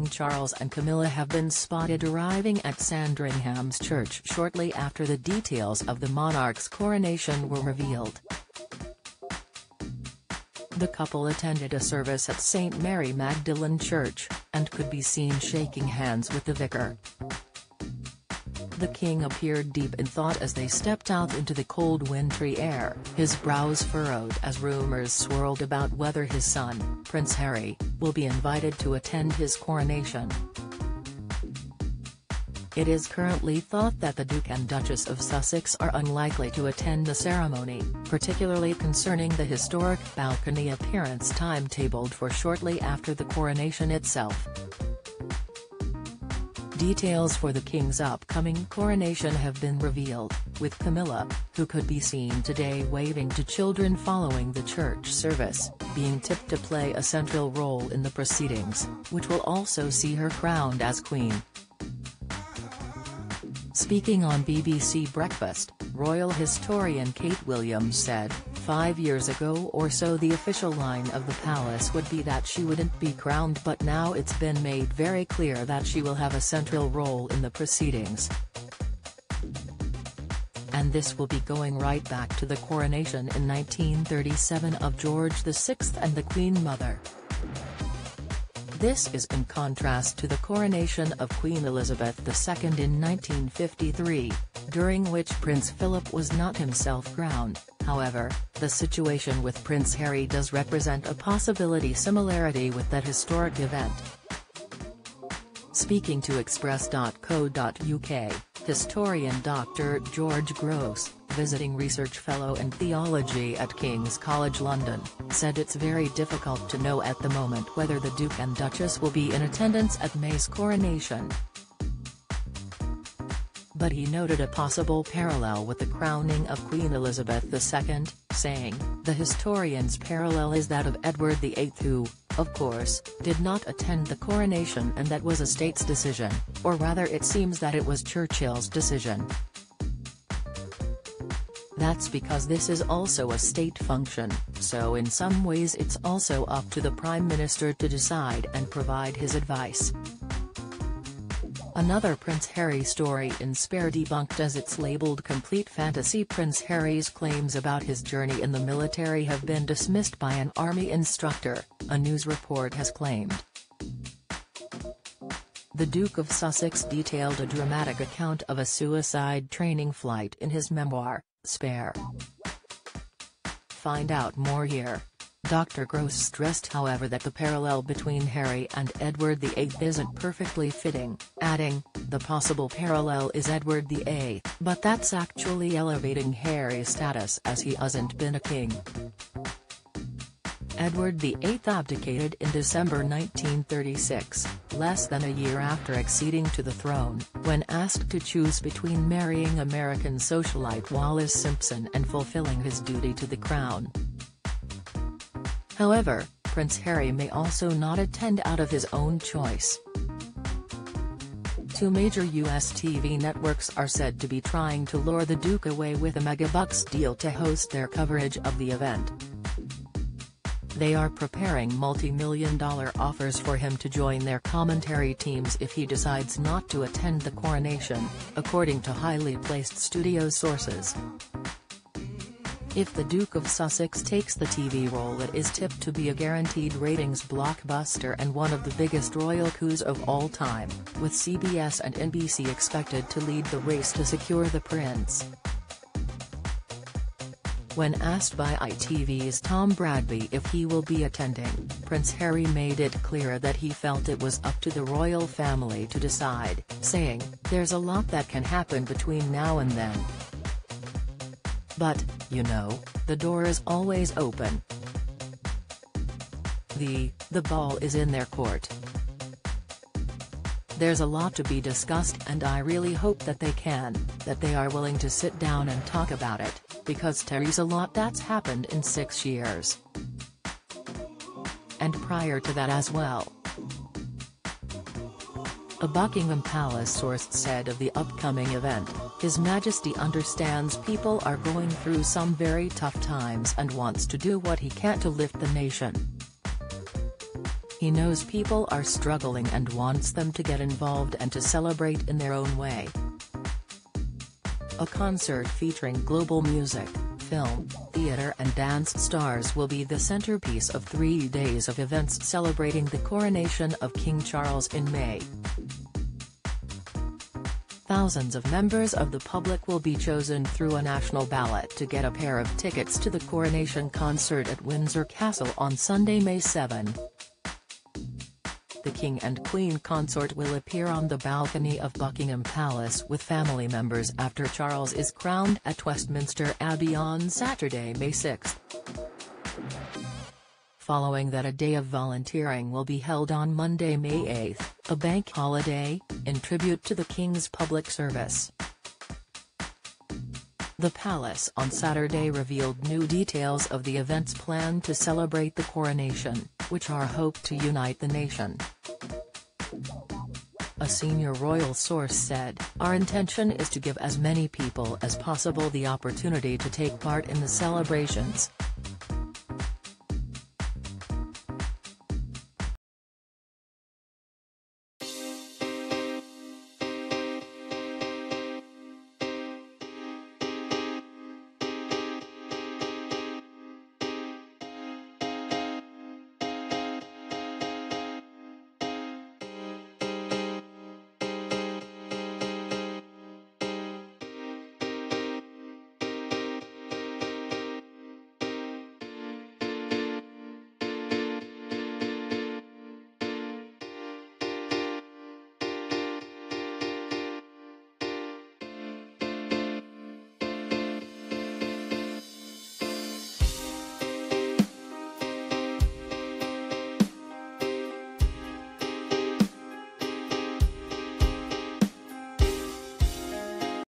King Charles and Camilla have been spotted arriving at Sandringham's church shortly after the details of the monarch's coronation were revealed. The couple attended a service at St Mary Magdalene Church, and could be seen shaking hands with the vicar. The king appeared deep in thought as they stepped out into the cold wintry air, his brows furrowed as rumors swirled about whether his son, Prince Harry, will be invited to attend his coronation. It is currently thought that the Duke and Duchess of Sussex are unlikely to attend the ceremony, particularly concerning the historic balcony appearance timetabled for shortly after the coronation itself. Details for the King's upcoming coronation have been revealed, with Camilla, who could be seen today waving to children following the church service, being tipped to play a central role in the proceedings, which will also see her crowned as Queen. Speaking on BBC Breakfast, royal historian Kate Williams said, 5 years ago or so the official line of the palace would be that she wouldn't be crowned, but now it's been made very clear that she will have a central role in the proceedings. And this will be going right back to the coronation in 1937 of George VI and the Queen Mother. This is in contrast to the coronation of Queen Elizabeth II in 1953, during which Prince Philip was not himself crowned. However, the situation with Prince Harry does represent a possibility similarity with that historic event. Speaking to Express.co.uk, historian Dr. George Gross, visiting research fellow in theology at King's College London, said it's very difficult to know at the moment whether the Duke and Duchess will be in attendance at May's coronation. But he noted a possible parallel with the crowning of Queen Elizabeth II, saying, "The historian's parallel is that of Edward VIII who, of course, did not attend the coronation, and that was a state's decision, or rather it seems that it was Churchill's decision. That's because this is also a state function, so in some ways it's also up to the Prime Minister to decide and provide his advice." Another Prince Harry story in Spare debunked as it's labelled complete fantasy. Prince Harry's claims about his journey in the military have been dismissed by an army instructor, a news report has claimed. The Duke of Sussex detailed a dramatic account of a suicide training flight in his memoir, Spare. Find out more here. Dr. Gross stressed however that the parallel between Harry and Edward VIII isn't perfectly fitting, adding, "The possible parallel is Edward VIII, but that's actually elevating Harry's status as he hasn't been a king." Edward VIII abdicated in December 1936, less than a year after acceding to the throne, when asked to choose between marrying American socialite Wallis Simpson and fulfilling his duty to the crown. However, Prince Harry may also not attend out of his own choice. Two major US TV networks are said to be trying to lure the Duke away with a megabucks deal to host their coverage of the event. They are preparing multi-million-dollar offers for him to join their commentary teams if he decides not to attend the coronation, according to highly placed studio sources. If the Duke of Sussex takes the TV role, it is tipped to be a guaranteed ratings blockbuster and one of the biggest royal coups of all time, with CBS and NBC expected to lead the race to secure the prince. When asked by ITV's Tom Bradby if he will be attending, Prince Harry made it clear that he felt it was up to the royal family to decide, saying, "There's a lot that can happen between now and then. But, you know, the door is always open. The ball is in their court. There's a lot to be discussed, and I really hope that they are willing to sit down and talk about it, because there's a lot that's happened in 6 years. And prior to that as well." A Buckingham Palace source said of the upcoming event, "His Majesty understands people are going through some very tough times and wants to do what he can to lift the nation. He knows people are struggling and wants them to get involved and to celebrate in their own way. A concert featuring global music, film, theatre and dance stars will be the centerpiece of 3 days of events celebrating the coronation of King Charles in May. Thousands of members of the public will be chosen through a national ballot to get a pair of tickets to the coronation concert at Windsor Castle on Sunday, May 7. The King and Queen consort will appear on the balcony of Buckingham Palace with family members after Charles is crowned at Westminster Abbey on Saturday, May 6. Following that, a day of volunteering will be held on Monday, May 8, a bank holiday, in tribute to the King's public service. The palace on Saturday revealed new details of the events planned to celebrate the coronation, which are hoped to unite the nation. A senior royal source said, "Our intention is to give as many people as possible the opportunity to take part in the celebrations,